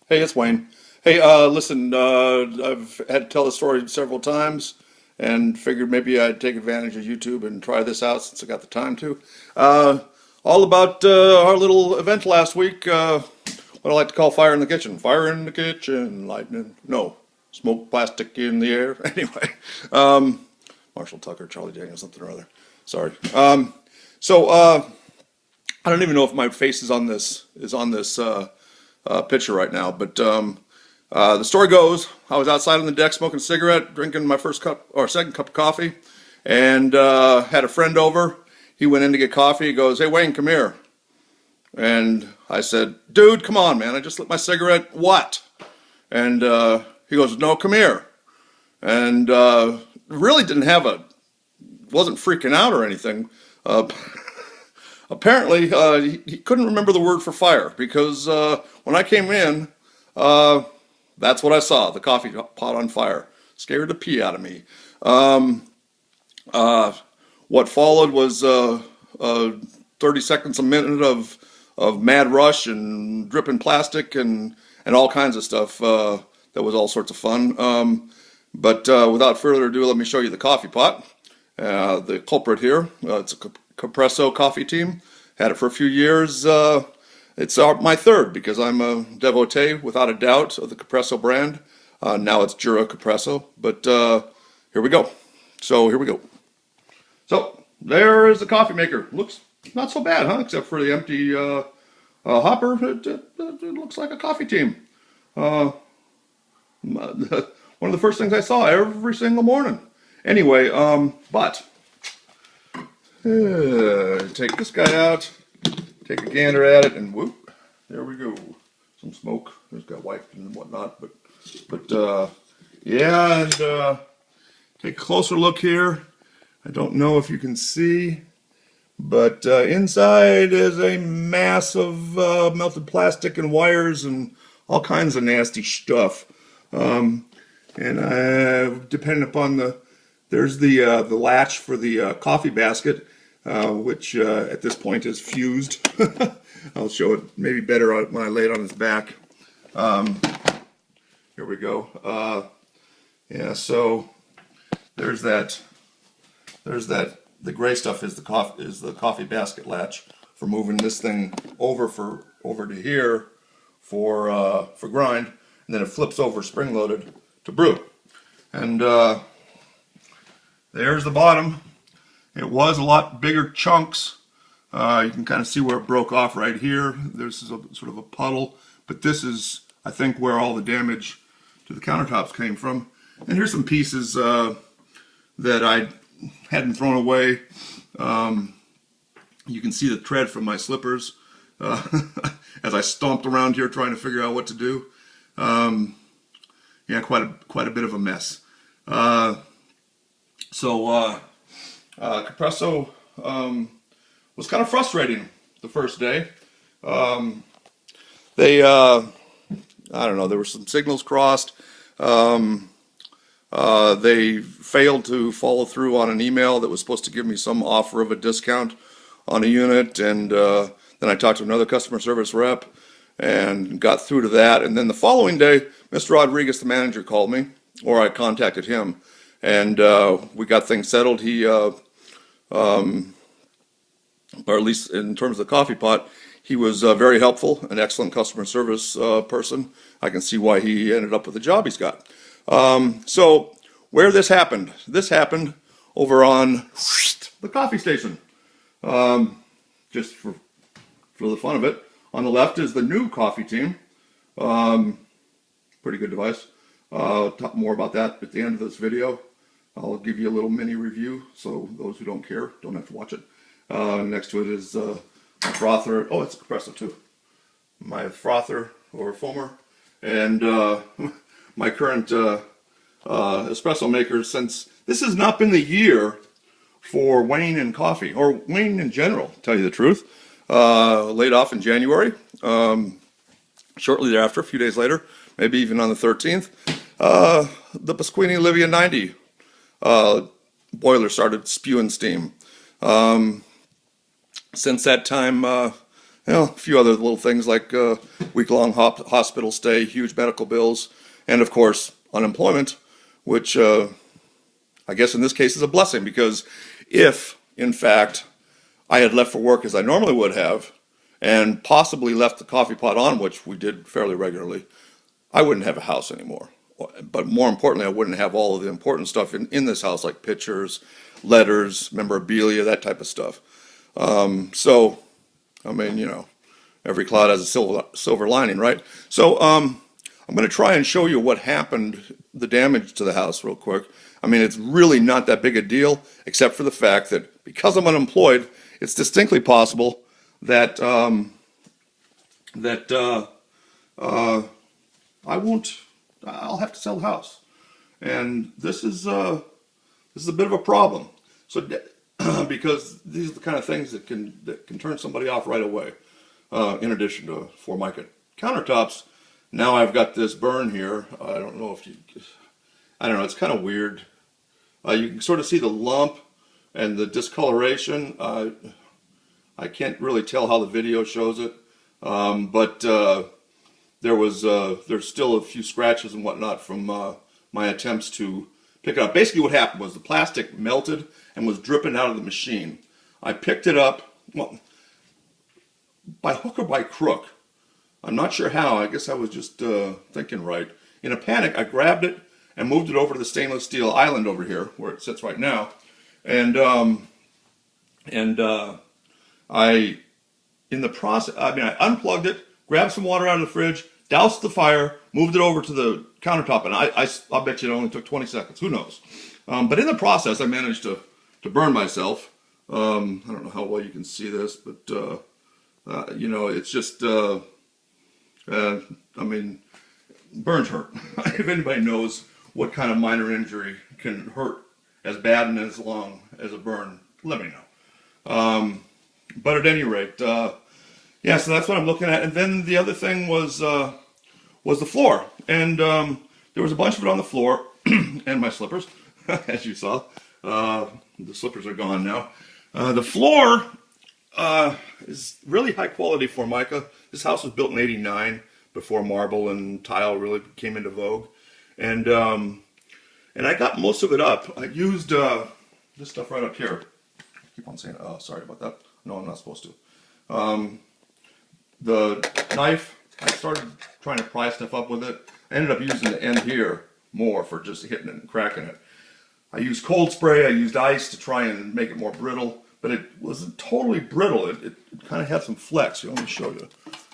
Hey, it's Wayne. Hey, listen, I've had to tell the story several times and figured maybe I'd take advantage of YouTube and try this out since I got the time to. Uh, all about our little event last week, what I like to call fire in the kitchen. Fire in the kitchen, lightning, no, smoke plastic in the air. Anyway, Marshall Tucker, Charlie Daniels, something or other. Sorry. So I don't even know if my face is on this picture right now. But the story goes, I was outside on the deck smoking a cigarette, drinking my first cup or second cup of coffee, and had a friend over. He went in to get coffee. He goes, "Hey Wayne, come here." And I said, "Dude, come on, man. I just lit my cigarette. What?" And he goes, "No, come here." And really didn't have wasn't freaking out or anything. Apparently, he couldn't remember the word for fire because when I came in, that's what I saw, the coffee pot on fire. Scared the pee out of me. Um, uh, what followed was 30 seconds, a minute of mad rush and dripping plastic and all kinds of stuff. That was all sorts of fun. But without further ado, let me show you the coffee pot. The culprit here, it's a Capresso coffee team. Had it for a few years. It's my third because I'm a devotee, without a doubt, of the Capresso brand. Now it's Jura Capresso, but here we go. So here we go. So there is the coffee maker. Looks not so bad, huh? Except for the empty hopper. It looks like a coffee team. Uh, one of the first things I saw every single morning. Anyway, but take this guy out, take a gander at it, and whoop, there we go. Some smoke. It's got wiped and whatnot, but yeah, and take a closer look here. I don't know if you can see, but inside is a mass of melted plastic and wires and all kinds of nasty stuff. And depending upon there's the latch for the coffee basket, which at this point is fused. I'll show it maybe better when I lay it on his back. Here we go. Yeah, so there's that. The gray stuff is the coffee basket latch for moving this thing over to here for grind, and then it flips over spring loaded to brew. And there's the bottom. It was a lot bigger chunks. You can kind of see where it broke off right here. There's sort of a puddle, but this is, I think, where all the damage to the countertops came from. And here's some pieces that I hadn't thrown away. You can see the tread from my slippers as I stomped around here trying to figure out what to do. Yeah, quite a bit of a mess. Capresso was kind of frustrating the first day. I don't know, there were some signals crossed. They failed to follow through on an email that was supposed to give me some offer of a discount on a unit, and then I talked to another customer service rep and got through to that. And then the following day, Mr. Rodriguez, the manager, called me, or I contacted him, and we got things settled. He, or at least in terms of the coffee pot, he was very helpful, an excellent customer service person. I can see why he ended up with the job he's got. So where this happened over on the coffee station. Just for the fun of it. On the left is the new coffee team. Pretty good device. I'll talk more about that at the end of this video. I'll give you a little mini review, so those who don't care don't have to watch it. Next to it is my frother. Oh, it's a Capresso too. My frother or foamer, and my current espresso maker, since this has not been the year for Wayne and coffee, or Wayne in general, to tell you the truth. Laid off in January. Shortly thereafter, a few days later, maybe even on the 13th, the Pasquini Livia 90 boiler started spewing steam. Since that time, a few other little things like week-long hospital stay, huge medical bills, and of course unemployment, which I guess in this case is a blessing, because if in fact I had left for work as I normally would have, and possibly left the coffee pot on, which we did fairly regularly, I wouldn't have a house anymore. But more importantly, I wouldn't have all of the important stuff in this house, like pictures, letters, memorabilia, that type of stuff. So, I mean, you know, every cloud has a silver lining, right? So, I'm going to try and show you what happened, the damage to the house real quick. I mean, it's really not that big a deal, except for the fact that because I'm unemployed, it's distinctly possible that I'll have to sell the house, and this is a bit of a problem. So because these are the kind of things that can turn somebody off right away. In addition to Formica countertops, now I've got this burn here. I don't know. It's kind of weird. You can sort of see the lump and the discoloration. I can't really tell how the video shows it, but there's still a few scratches and whatnot from my attempts to pick it up. Basically what happened was the plastic melted and was dripping out of the machine. I picked it up, well, by hook or by crook. I'm not sure how. I guess I was just thinking right. In a panic, I grabbed it and moved it over to the stainless steel island over here, where it sits right now. And in the process, I unplugged it, grabbed some water out of the fridge, doused the fire, moved it over to the countertop, and I'll bet you it only took 20 seconds. Who knows? But in the process, I managed to burn myself. I don't know how well you can see this, but you know, it's just, I mean, burns hurt. If anybody knows what kind of minor injury can hurt as bad and as long as a burn, let me know. But at any rate, yeah, so that's what I'm looking at. And then the other thing was the floor. And there was a bunch of it on the floor, and my slippers, as you saw. The slippers are gone now. The floor is really high quality Formica. This house was built in '89, before marble and tile really came into vogue. And I got most of it up. I used this stuff right up here. I keep on saying, oh, sorry about that. No, I'm not supposed to. The knife, I started trying to pry stuff up with it. I ended up using the end here more for just hitting it and cracking it. I used cold spray, I used ice to try and make it more brittle, but it wasn't totally brittle. It kind of had some flex. Let me show you.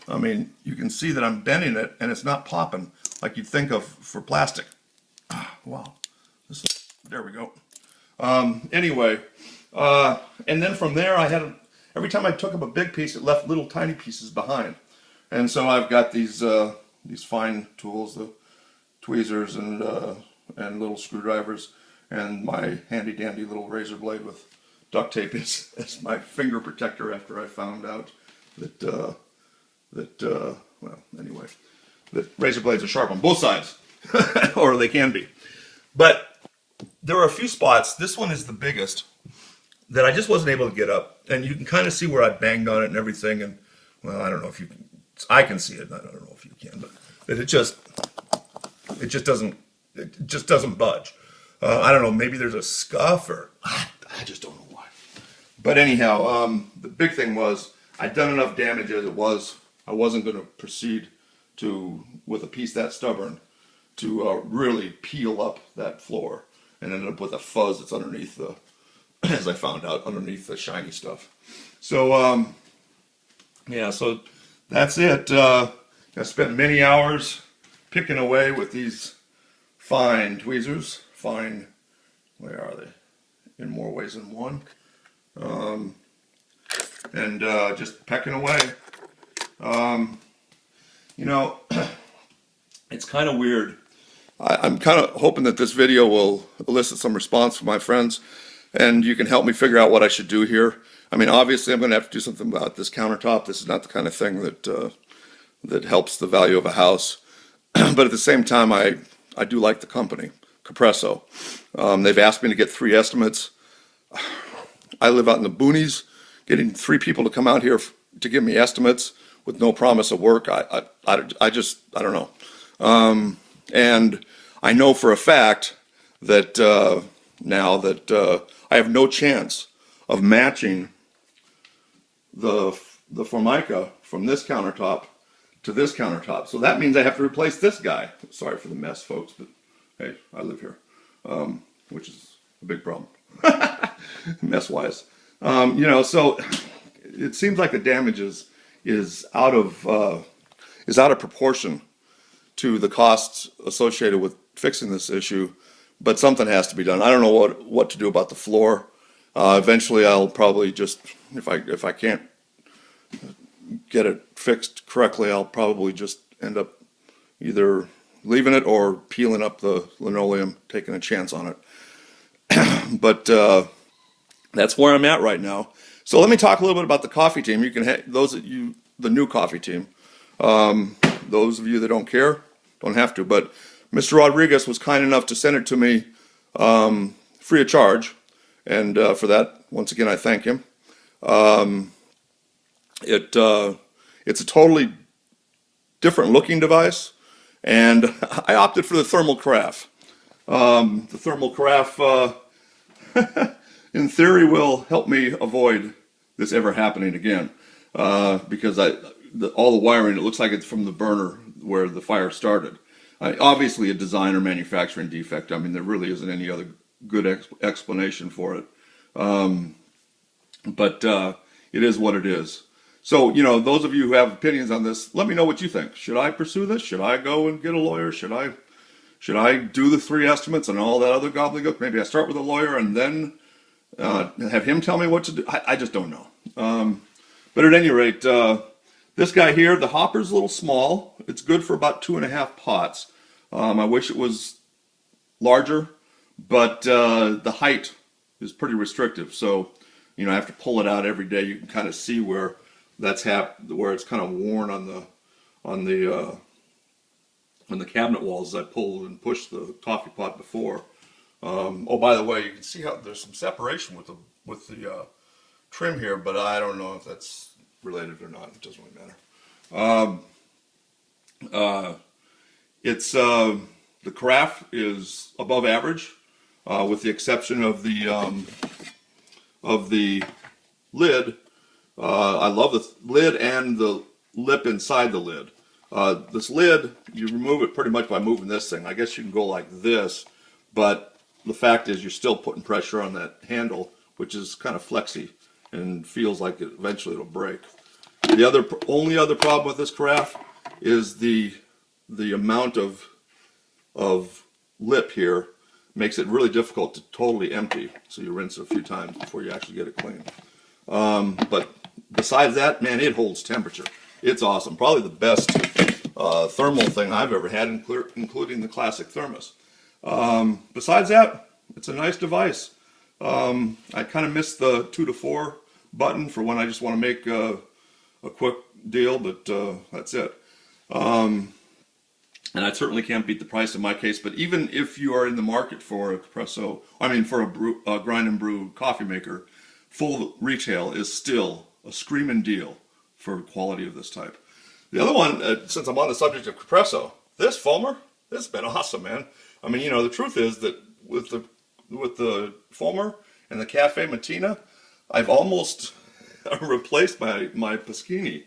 I mean, you can see that I'm bending it and it's not popping like you'd think of for plastic. Wow. There we go. Anyway, and then from there every time I took up a big piece, it left little tiny pieces behind. And so I've got these fine tools, the tweezers and little screwdrivers, and my handy dandy little razor blade with duct tape as my finger protector after I found out that well, anyway, that razor blades are sharp on both sides, or they can be. But there are a few spots, this one is the biggest, that I just wasn't able to get up. And you can kind of see where I banged on it and everything, and, well, I don't know if you can, I can see it, I don't know if you can, but it just doesn't budge. I don't know, maybe there's a scuff, or I just don't know why. But anyhow, the big thing was, I'd done enough damage as it was. I wasn't going to proceed with a piece that stubborn to really peel up that floor, and ended up with a fuzz that's underneath the, as I found out, underneath the shiny stuff. So, yeah, so that's it. I spent many hours picking away with these fine tweezers. Fine, where are they? In more ways than one. And just pecking away. You know, it's kind of weird. I'm kind of hoping that this video will elicit some response from my friends, and you can help me figure out what I should do here. I mean, obviously I'm going to have to do something about this countertop. This is not the kind of thing that helps the value of a house. But at the same time, I do like the company, Capresso. They've asked me to get 3 estimates. I live out in the boonies. Getting 3 people to come out here to give me estimates with no promise of work, I just, I don't know. And I know for a fact that now that I have no chance of matching the Formica from this countertop to this countertop. So that means I have to replace this guy. Sorry for the mess, folks, but hey, I live here, which is a big problem, mess-wise. So it seems like the damage is out of proportion to the costs associated with fixing this issue, but something has to be done. I don't know what to do about the floor. Eventually, I'll probably just, if I can't get it fixed correctly, I'll probably just end up either leaving it or peeling up the linoleum, taking a chance on it. But that's where I'm at right now. So let me talk a little bit about the coffee team. You can the new coffee team. Those of you that don't care, don't have to. But Mr. Rodriguez was kind enough to send it to me free of charge, and for that, once again, I thank him. It's a totally different looking device, and I opted for the thermal carafe. The thermal carafe, in theory, will help me avoid this ever happening again, because all the wiring, it looks like it's from the burner where the fire started. Obviously a design or manufacturing defect. I mean, there really isn't any other good explanation for it. But it is what it is. So, those of you who have opinions on this, let me know what you think. Should I pursue this? Should I go and get a lawyer? Should I do the 3 estimates and all that other gobbledygook? Maybe I start with a lawyer and then have him tell me what to do. I just don't know. But at any rate, this guy here, the hopper's a little small. It's good for about 2.5 pots. I wish it was larger, but the height is pretty restrictive. So, I have to pull it out every day. You can kind of see where where it's kind of worn on the cabinet walls as I pulled and pushed the coffee pot before. Oh, by the way, you can see how there's some separation with the trim here, but I don't know if that's related or not. It doesn't really matter. The carafe is above average, with the exception of the lid. I love the lid and the lip inside the lid. This lid, you remove it pretty much by moving this thing. I guess you can go like this, but the fact is you're still putting pressure on that handle, which is kind of flexy and feels like eventually it'll break. The only other problem with this carafe is the amount of lip here makes it really difficult to totally empty. So you rinse it a few times before you actually get it clean. But besides that, man, it holds temperature. It's awesome. Probably the best thermal thing I've ever had, including the classic thermos. Besides that, it's a nice device. I kind of miss the 2 to 4 button for when I just want to make a quick deal, but that's it. And I certainly can't beat the price in my case, but even if you are in the market for a a grind and brew coffee maker, full retail is still a screaming deal for quality of this type. The other one, since I'm on the subject of Capresso, this foamer, this has been awesome, man. I mean, the truth is that with the foamer and the Cafe Mattina, I've almost replaced my Pasquini.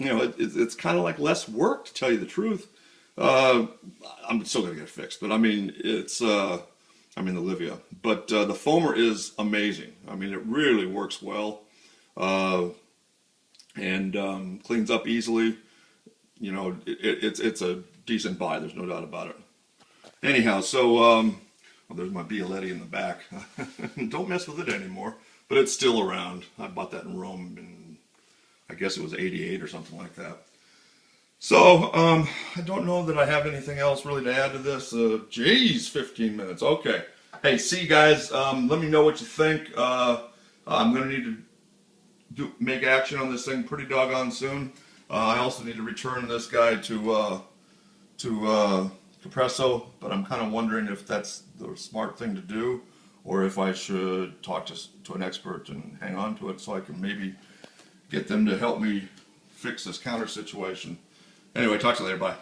It's kind of like less work, to tell you the truth. I'm still gonna get it fixed, but I mean, the Livia. But the foamer is amazing. I mean, it really works well, and cleans up easily. It's a decent buy. There's no doubt about it. Anyhow, so there's my Bialetti in the back. Don't mess with it anymore, but it's still around. I bought that in Rome in, I guess it was '88 or something like that. So, I don't know that I have anything else really to add to this. Geez, 15 minutes. Okay. Hey, see you guys. Let me know what you think. I'm going to need to make action on this thing pretty doggone soon. I also need to return this guy to Capresso, but I'm kind of wondering if that's the smart thing to do, or if I should talk to an expert and hang on to it so I can maybe get them to help me fix this counter situation. Anyway, talk to you later. Bye.